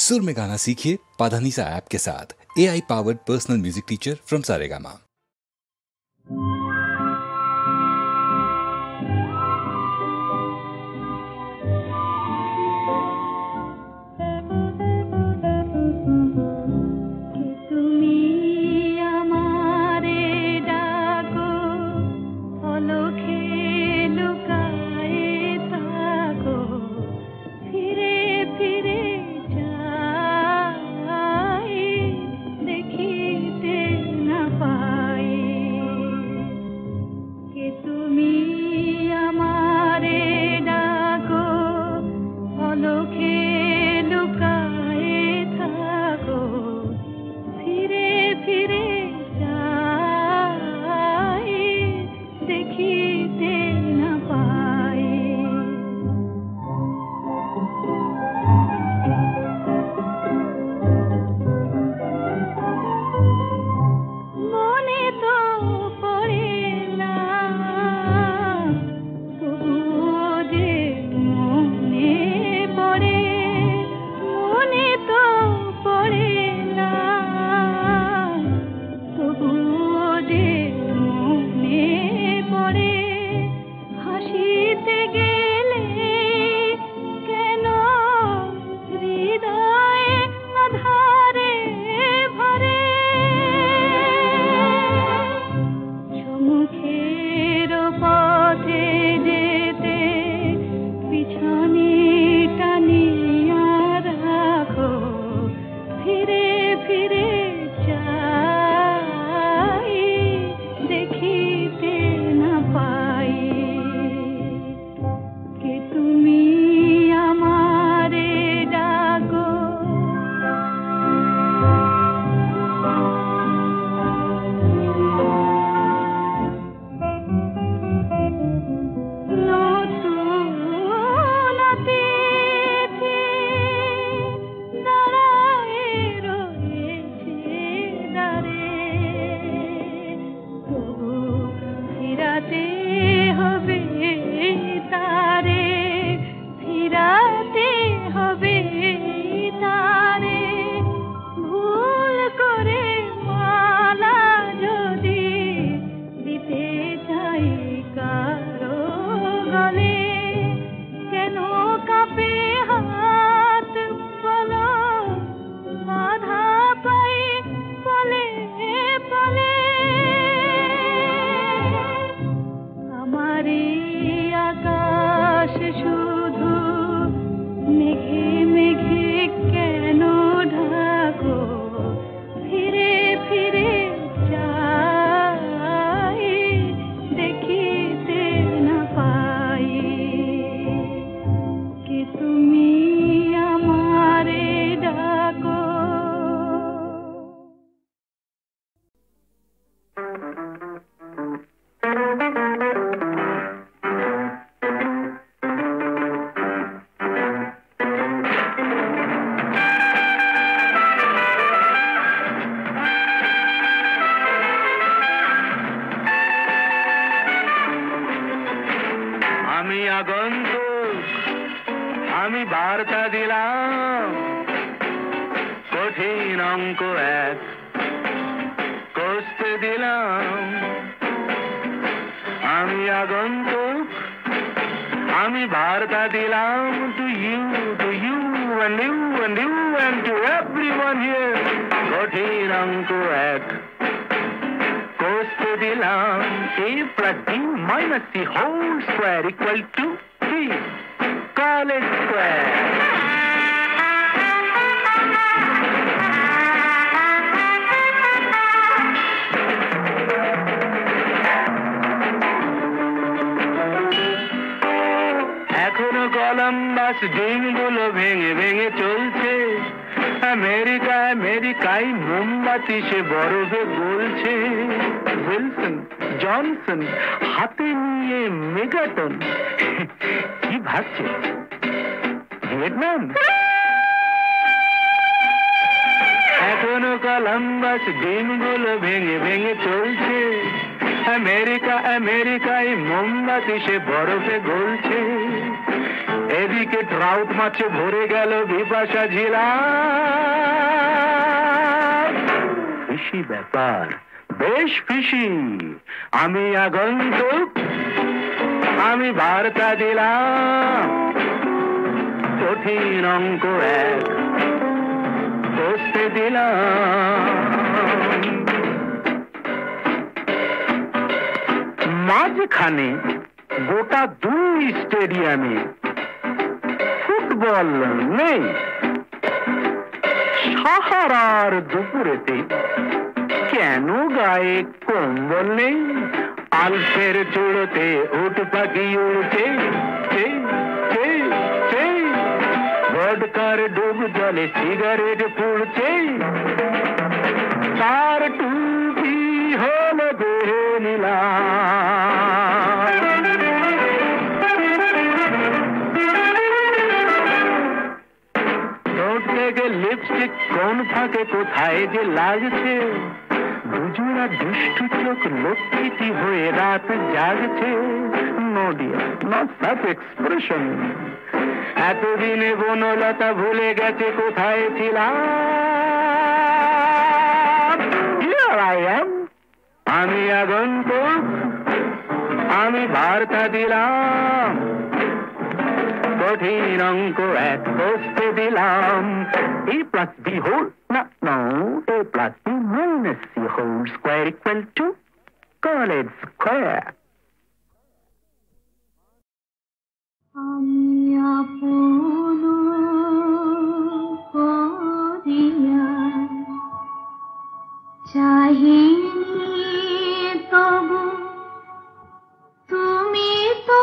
सुर में गाना सीखिए पाधानीसा ऐप के साथ। AI powered personal music teacher from Saregama. America আমেরিকায় মোমবাতি সে বরফে গলছে এদিকে ট্রাউট মাছে ভরে গেল বিপাশা ঝিলা। ফিশি ব্যাপার, বেশ ফিশি। আমি আগন্তুক, আমি বার্তা দিলাম, কঠিন অঙ্ক এক কষতে দিলাম। মাঝখানে গোটা 2 স্টেডিয়ামে ফুটবল নেই। সাহারার দুপুরেতে কেন গায়ে কম্বল নেই? আলফের চূড়োতে উট পাখি উড়ছে, ভোডকার ডুব জলে সিগারেট পুড়ছে, তার টুপি হলো দেহে নীলা। লিপস্টিক কোন ফাঁকে কোথায় যে লাগছে, দুজোড়া দুষ্টু চোখ লক্ষ্মীটি হয়ে রাত জাগছে। নোডিয়া নট সাচ এক্সপ্রেশন। এতদিনে বনলতা ভুলে গেছে কোথায় ছিলাম। আমি আগন্তুক, আমি বার্তা দিলাম, কঠিন অঙ্ক এক কষতে দিলাম। A plus B whole, no, A plus B minus C whole square equal to call it square. আমি আপন করিয়া চাহিনি তবু তুমি তো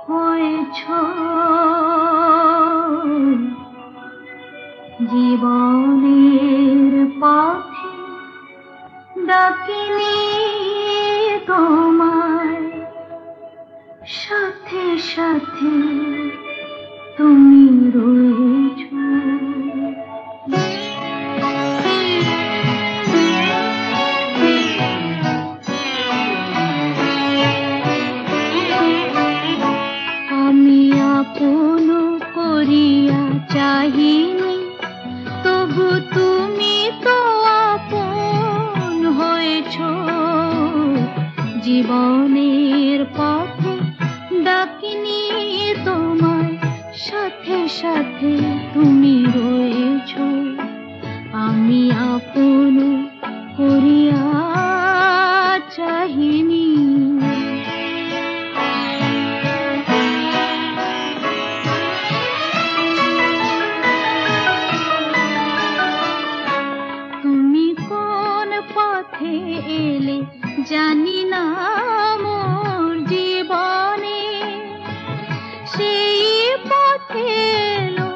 হয়েছ। জীবনের পথে ডাকিনি তোমায়, সাথে সাথে তুমি রয়েছ। আমি আপন করিয়া চাহিনি তবু তুমি তো আপন হয়েছ। জীবনের পথে ডাকিনি তোমায়, সাথে সাথে তুমি রয়েছ। আমি আপন করিয়া চাহিনি। তুমি কোন পথে এলে জানি না মোর জীবনে, সেই পথে এলো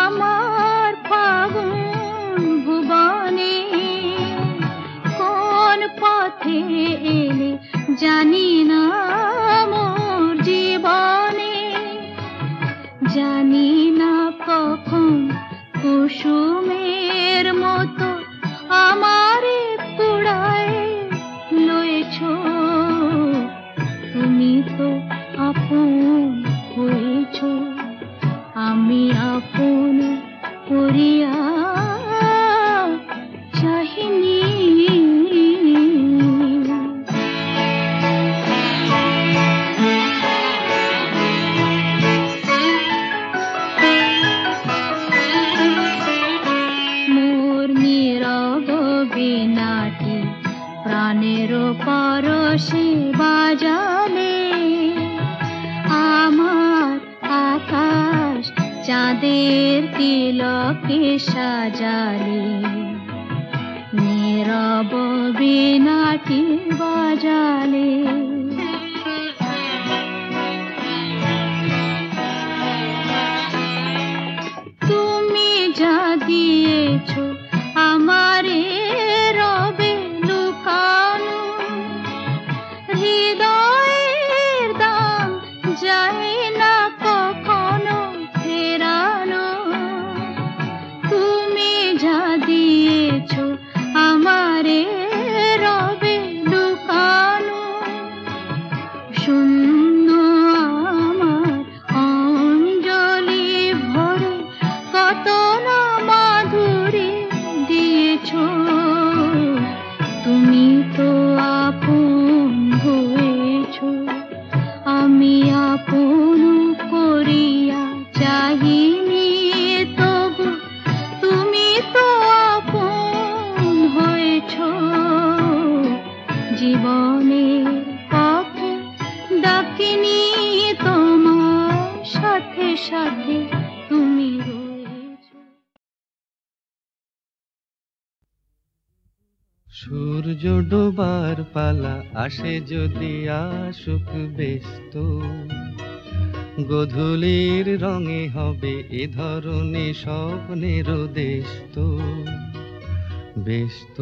আমার ফাগুন ভুবনে। কোন পথে এলে জানি না মোর জীবনে, জানি না কখন কুসুমের মতো আমারে কুড়ায় লয়েছ। তুমি তো আপন হয়েছ। আমি আপন করিয়া চাহিনি। মোর নীরব বীণাটি প্রাণের পরশে বাজালে, আমার আকাশ চাঁদের তিলকে সাজালে। নীরব বীণাটি বাজালে, তুমি যা দিয়েছ আমারে রবে লুকানো। হৃদয়ের দাম যায় না কখনো ফেরানো। তুমি যা দিয়েছ আমারে রবে লুকানো। সাথে সাথে তুমি রয়েছো। সূর্য ডোবার পালা আসে যদি আসুক ব্যস্ত, গোধূলির রঙে হবে এ ধরনে স্বপ্নের দেশ তো, ব্যস্ত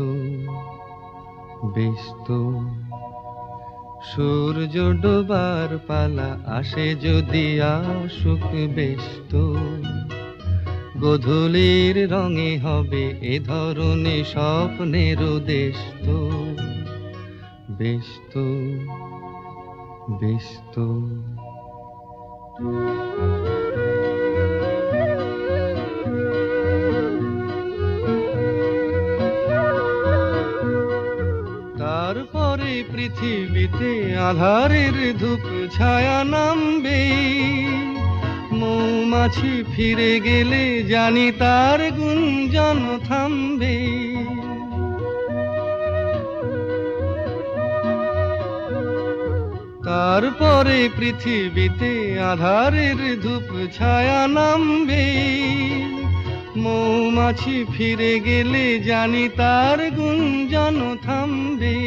ব্যস্ত। সূর্য ডোবার পালা আসে যদি আসুক ব্যস্ত, গোধূলির রঙে হবে এ ধরনে স্বপ্নের দেশ তো, ব্যস্ত ব্যস্ত। তারপরে পৃথিবীতে আধারের ধূপ ছায়া নামবে, মৌমাছি ফিরে গেলে জানি তার গুঞ্জন থামবে। তারপরে পৃথিবীতে আধারের ধূপ ছায়া নামবে, মৌমাছি ফিরে গেলে জানি তার গুঞ্জন থামবে।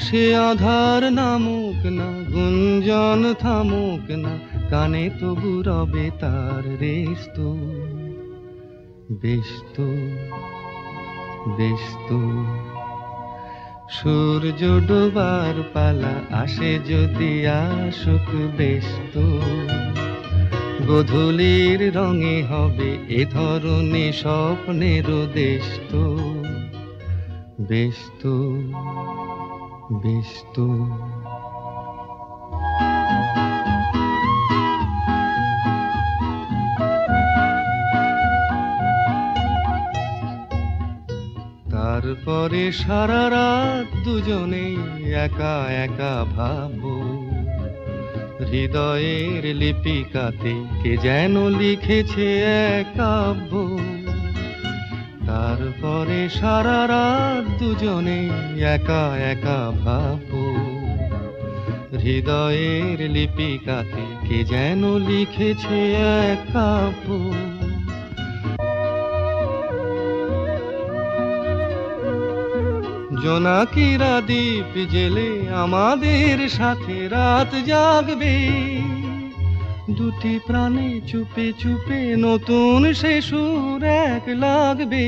সে আধার নামুক না, গুঞ্জন থামুক না, কানে তবু রবে তার রেস্ত, ব্যস্ত ব্যস্ত। সূর্য ডোবার পালা আসে যদি আসুক ব্যস্ত, গোধূলির রঙে হবে এ ধরনে স্বপ্নের দেশ তো, ব্যস্ত ব্যস্ত। তারপরে সারা রাত দুজনে একা একা ভাবো, হৃদয়ের লিপিকাতে কে যেন লিখেছে এক কাব্য। তারপরে সারা রাত দুজনে একা একা ভাবো, হৃদয়ের লিপিকাতে কে যেন লিখেছে এক কাব্য। জোনাকিরা দ্বীপ জেলে আমাদের সাথে রাত জাগবে, দুটি প্রাণে চুপে চুপে নতুন সে সুর এক লাগবে।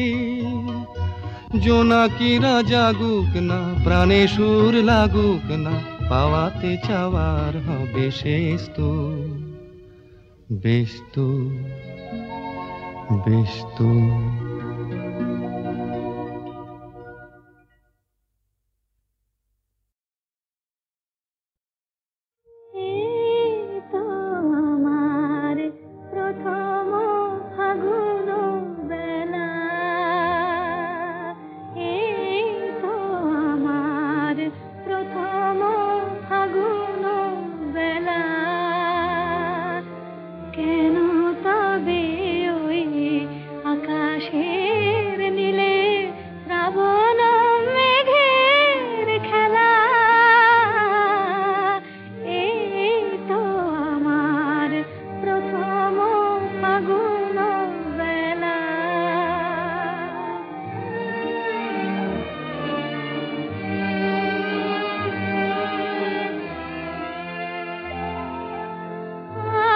জোনাকিরা জাগুক না, প্রাণে সুর লাগুক না, পাওয়াতে চাওয়ার হবে শেষ তো, ব্যস্ত ব্যস্ত।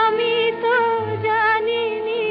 আমি তো জানিনি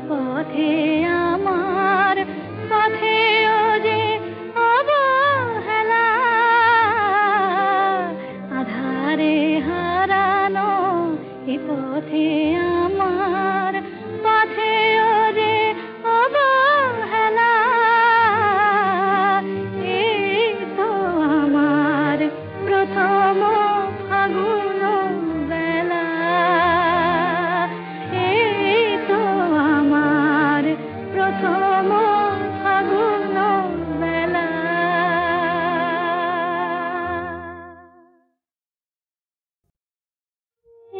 পথে আমার পথেও যে অবহেলা আধারে হারানো এ পথে আমার পথেও যে অবহেলা এই তো আমার প্রথম ফাগুন বেলা এই তো আমার প্রথম ফাগুন বেলা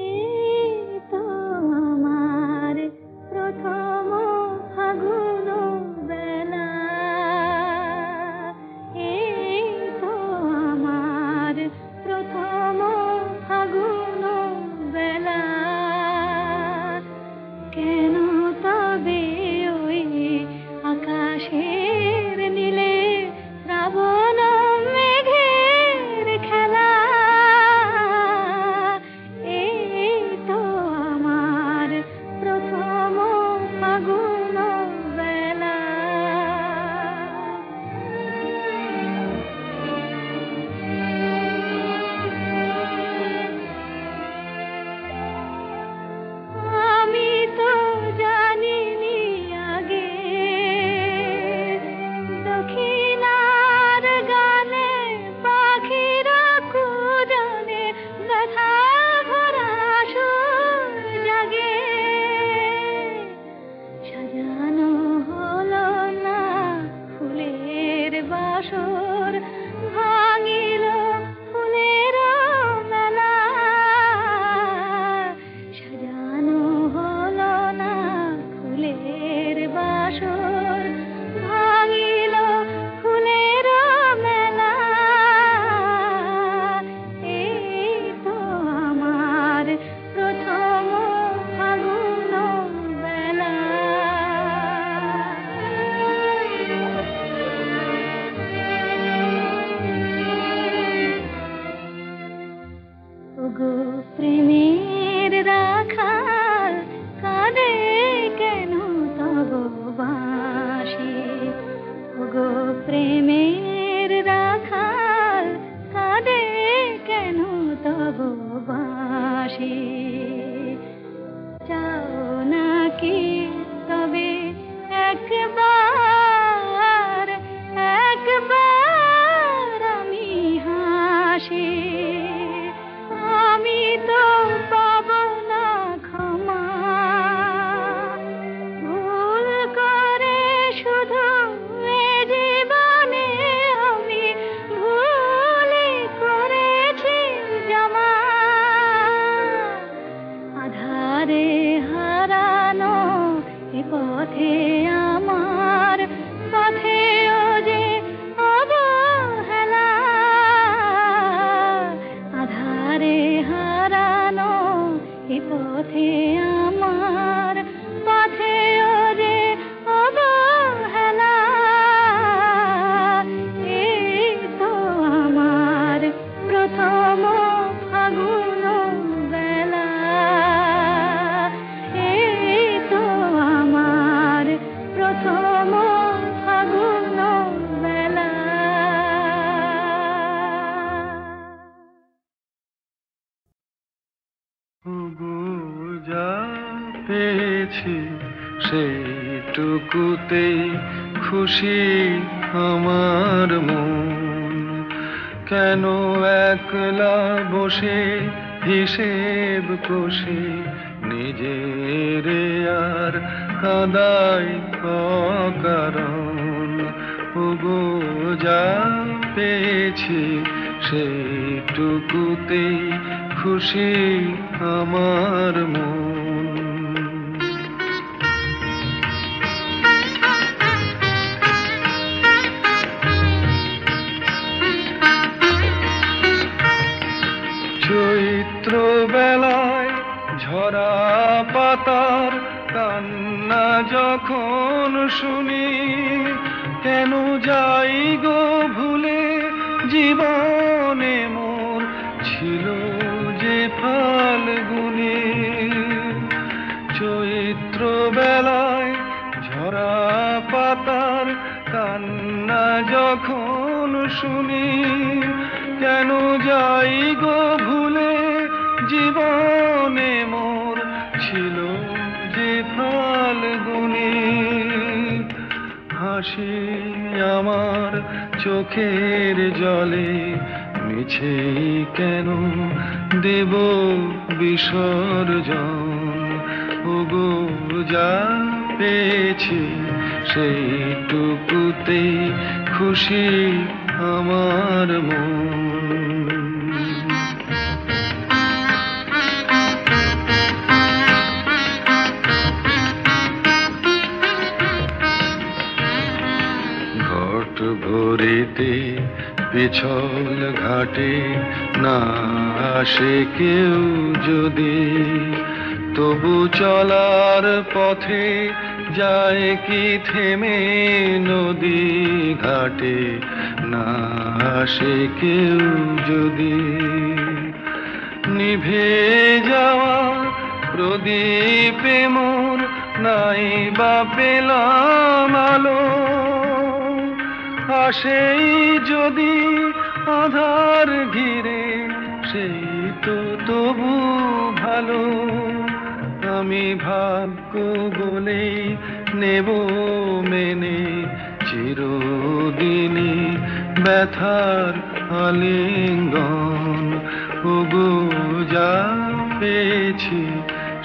এই তো আমার প্রথম ফাগুন বেলা এই তো আমার প্রথম ফাগুন বেলা কেন তবে ওই আকাশের নীলে শ্রাবণ মেঘের খেলা এই তো আমার প্রথম ফাগুন বেলা আমি তো জানিনি আগে দক্ষিণার গানে পাখিরা কুজনে ব্যথা ভরা সুর জাগে সাজানো হলো না ফুলের বাসর ভাঙিল ফুলের মেলা সাজানো হলো না ফুলের বাসর ভাঙিল ফুলের মেলা এই তো আমার প্রথম ফাগুন বেলা ওগো প্রেমের রাখাল কাঁদে কেন তব বাঁশি ওগো প্রেমের রাখাল কাঁদে কেন তব বাঁশি চাও নাকি তবে একবার একবার আমি হাসি আমি তো পাব না ক্ষমা ভুল করে শুধু এ জীবনে আমি ভুলই করেছি জমা আধারে হারানো এ পথে আমার পথেও যে অবহেলা আধারে হারানো এ পথে আমার পথেও যে অবহেলা এই তো আমার প্রথম ফাগুন বেলা এই তো আমার প্রথম ফাগুন বেলা যা পেয়েছি সেইটুকুতেই খুশি আমার মন কেন একলা বসে হিসেব কষে নিজের আর কাদাই অকারণ ওগো যা পেয়েছি সেইটুকুতেই খুশি আমার মন চৈত্র বেলায় ঝরা পাতার কান্না যখন শুনি কেন যাই গো ভুলে জীবনে মোর ছিল যে ফাল্গুনে চৈত্র চৈত্র বেলায় ঝরা পাতার কান্না যখন শুনি, কেন যাই গো ভুলে জীবনে মোর ছিল যে ফাল্গুনি। হাসি আমার চোখের জলে মিছে কেন দেব বিসর্জন, ওগো যা পেয়েছি সেইটুকুতে খুশি আমার মন। ঘট ভরিতে পিছল ঘাটে না আসে কেউ যদি, তবু চলার পথে যায় কি থেমে নদী ঘাটে না আসে কেউ যদি। নিভে যাওয়া প্রদীপে মোর নাই বা পেলাম আলো, আসেই যদি আধার ঘিরে সেই তো তবু ভালো। আমি ভাগ্য বলেই নেব মেনে চিরদিনই ব্যথার আলিঙ্গন, ওগো যা পেয়েছি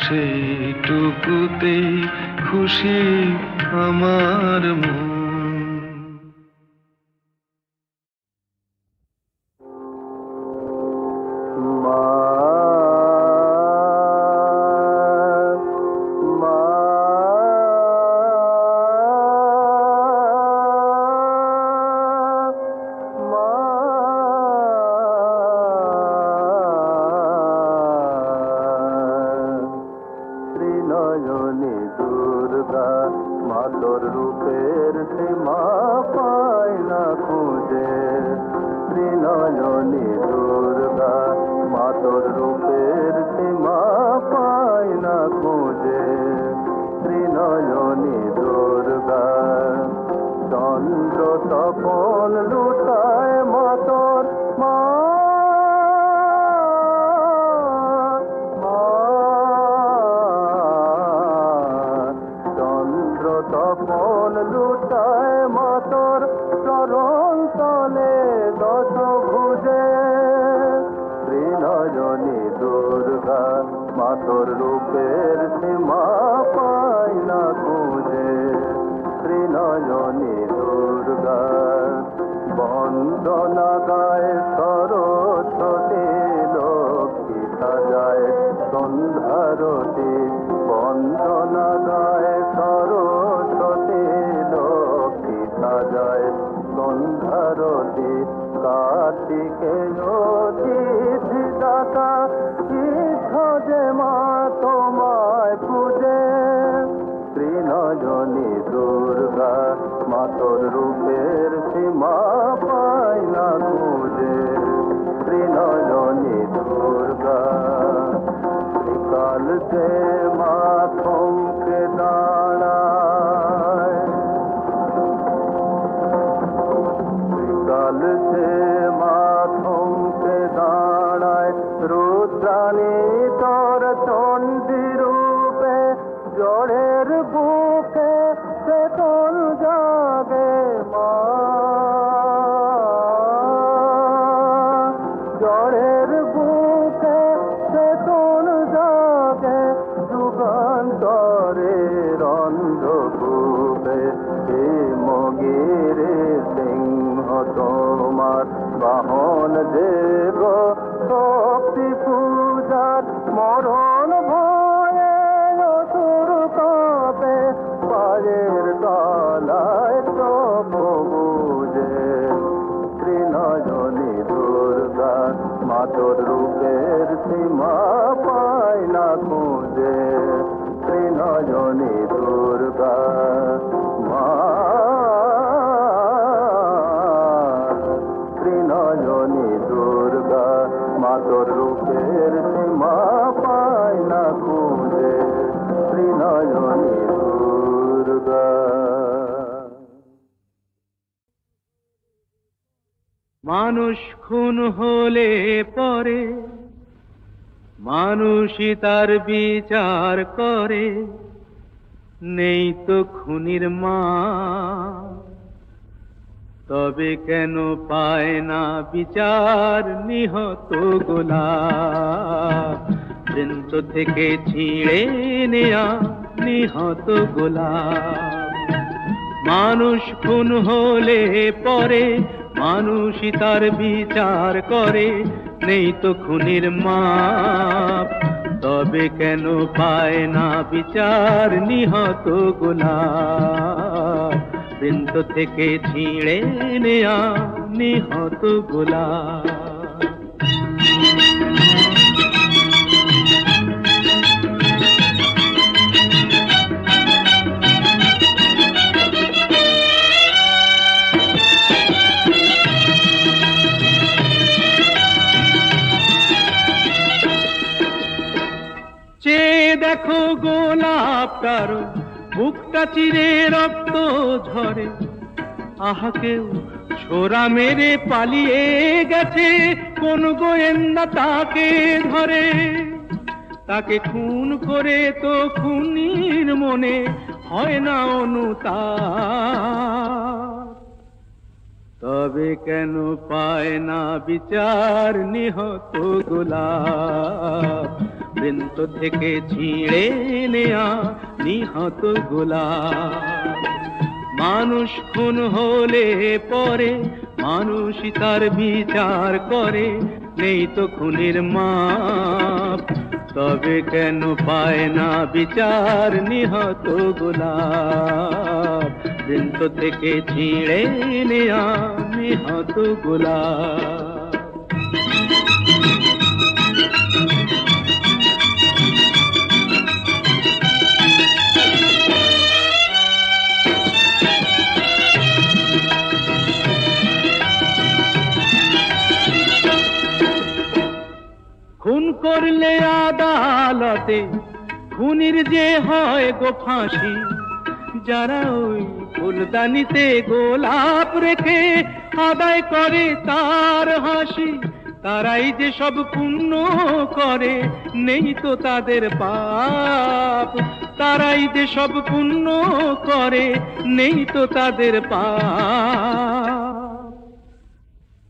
সেইটুকুতেই খুশি আমার মন। নয়নে দুর্গা। মানুষ খুন হলে পরে মানুষই তার বিচার করে, নেই তো খুনির মা, তবে কেন পায় না বিচার নিহত গোলাপ, বৃন্ত থেকে ছিঁড়ে নেয়া নিহত গোলাপ। মানুষ খুন হলে পরে মানুষই তার বিচার করে, নেই তো খুনির মাপ, তবে কেন পায় না বিচার নিহত গোলাপ, বৃন্ত থেকে ছিঁড়ে নেয়া নিহত গোলাপ। চেয়ে দেখো গোলাপটার বুকটা চিরে রক্ত ঝরে, আহা কেউ ছোরা মেরে পালিয়ে গেছে, কোন গোয়েন্দা তাকে ধরে, তাকে খুন করে তো খুনির মনে হয় না অনুতাপ, তবে কেন পায় না বিচার নিহত গোলাপ, বৃন্ত থেকে ছিঁড়ে নেয়া নিহত গোলাপ। মানুষ খুন হলে পরে মানুষই তার বিচার করে, নেই তো খুনির মাপ, তবে কেন পায় না বিচার নিহত গোলাপ, বৃন্ত থেকে ছিঁড়ে নেয়া নিহত গোলাপ। খুন করলে আদালতে খুনির যে হয় গো ফাঁসি, যারা ওই ফুলদানিতে গোলাপ রেখে আদায় করে তার হাসি, তারাই যে সব পুণ্য করে, নেই তো তাদের পাপ, তারাই যে সব পুণ্য করে, নেই তো তাদের পাপ,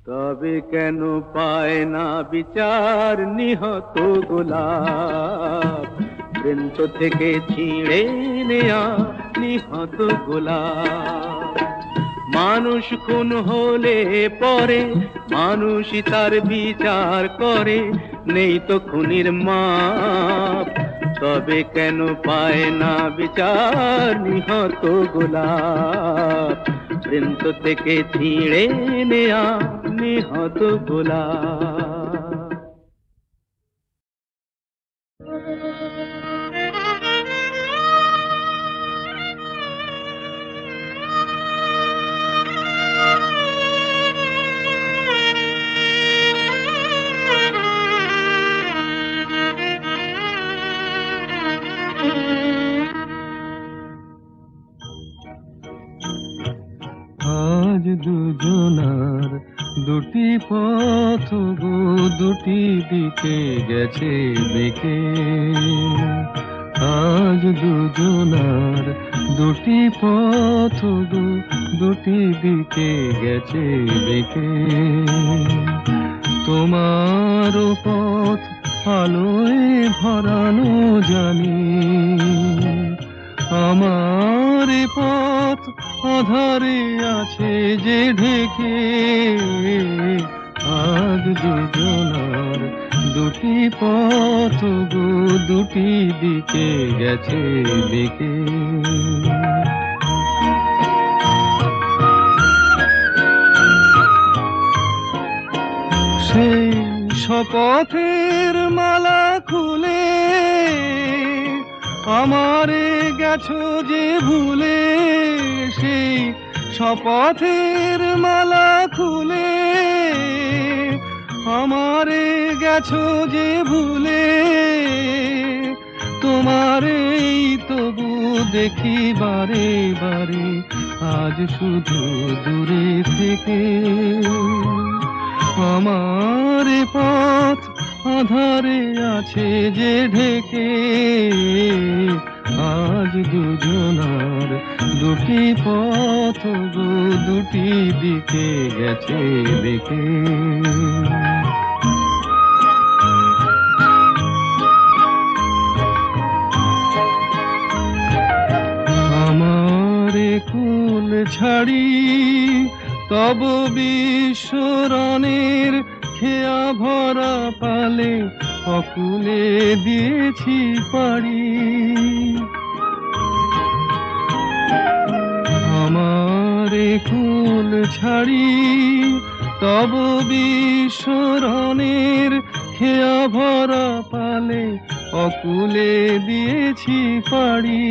তবে কেন পায় না বিচার নিহত গোলাপ, বৃন্ত থেকে ছিঁড়ে নেয়া নিহত গোলাপ। মানুষ খুন হলে পরে মানুষই তার বিচার করে, নেই তো খুনির মাপ, তবে কেন পায় না বিচার নিহত গোলাপ, বৃন্ত থেকে ছিঁড়ে নেয়া নিহত গোলাপ। আজ দুজনার দুটি পথ গো দুটি দিকে গেছে বেঁকে, আজ দুজনার দুটি পথ গো দুটি দিকে গেছে বেঁকে, তোমার পথ আলোয় ভরানো জানি, আমার পথ আধারে আছে যে ঢেকে, আজ দুজনার দুটি পথ গো দুটি দিকে গেছে বেঁকে। সেই শপথের মালা খুলে আমারে গেছো যে ভুলে, সেই শপথের মালা খুলে আমারে গেছো যে ভুলে, তোমার আমার এই তবু দেখি বারে বারে আজ শুধু দূরে থেকে আমার পথ আধারে আছে যে ঢেকে আজ দুজনার দুটি পথ গো দুটি দিকে গেছে দেখে আমারে কুল ছাড়ি তব বিশ্বরণের খেয়া ভরা পালে অকুলে দিয়েছি পাড়ি আমারে কুল ছাড়ি তব বিশ্বরণের খেয়া ভরা পালে অকুলে দিয়েছি পাড়ি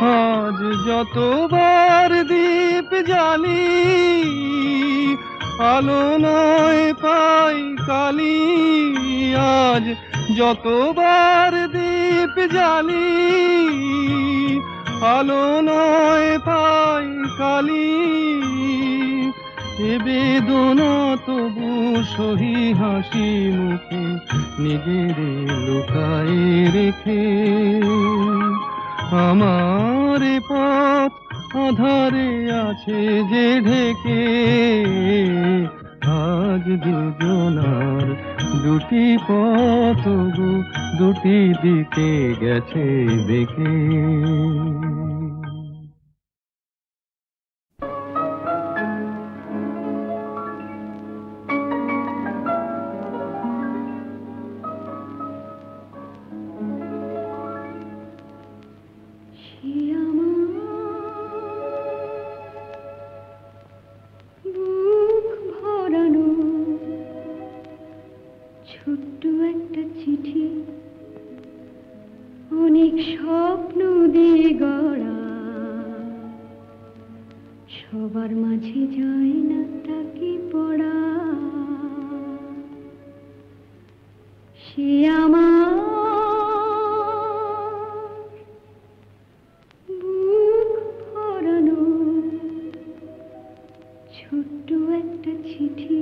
আজ যতবার দীপ জ্বালি আলো নয় পাই কালি আজ যতবার দীপ জ্বালি আলো নয় পাই কালি এ বেদনা তবু সহি হাসি মুখে নিজের লুকায়ে রেখে আমার পথ আধারে আছে যে ঢেকে আজ দুজনার দুটি পথ গো দুটি দিকে গেছে দেখে ছোট্ট একটা চিঠি অনেক স্বপ্ন দিয়ে গড়া সবার মাঝে যায় না তাকে পড়া সে আমার বুক ভরানো ছোট্ট একটা চিঠি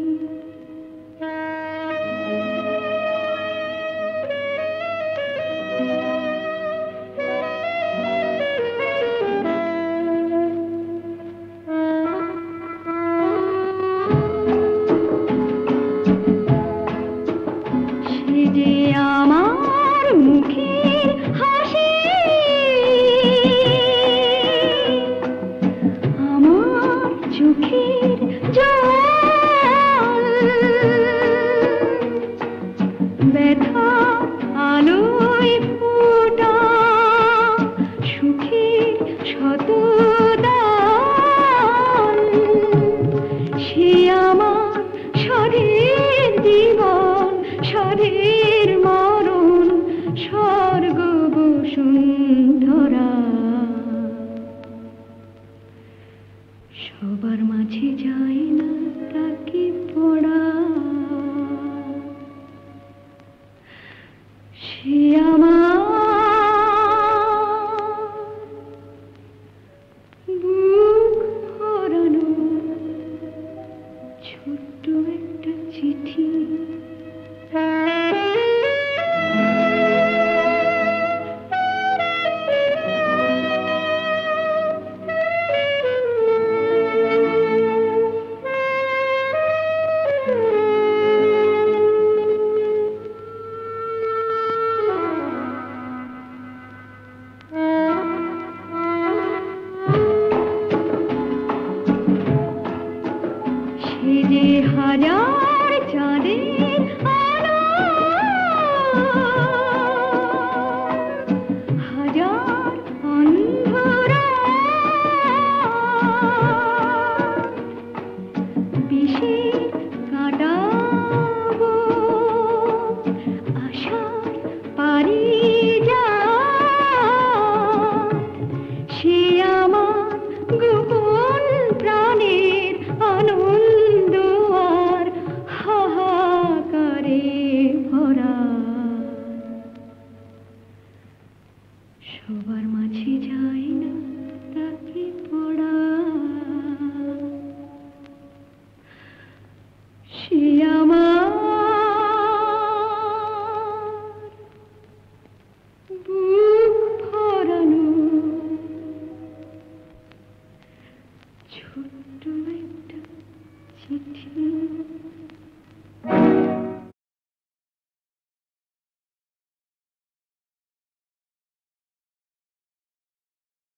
সবার মাঝে যায় না তাকে পড়া সে আমার বুক ভরানো ছোট্ট একটা চিঠি হাজার চাঁদের আলো হাজার অন্ধরা বিষে কাটাবো আশার পারি যা সে আমার গোপন প্রাণের আনন্দ সবার মাঝে যায় না তাকে পড়া সে আমার বুক ভরানো ছোট্ট একটা চিঠি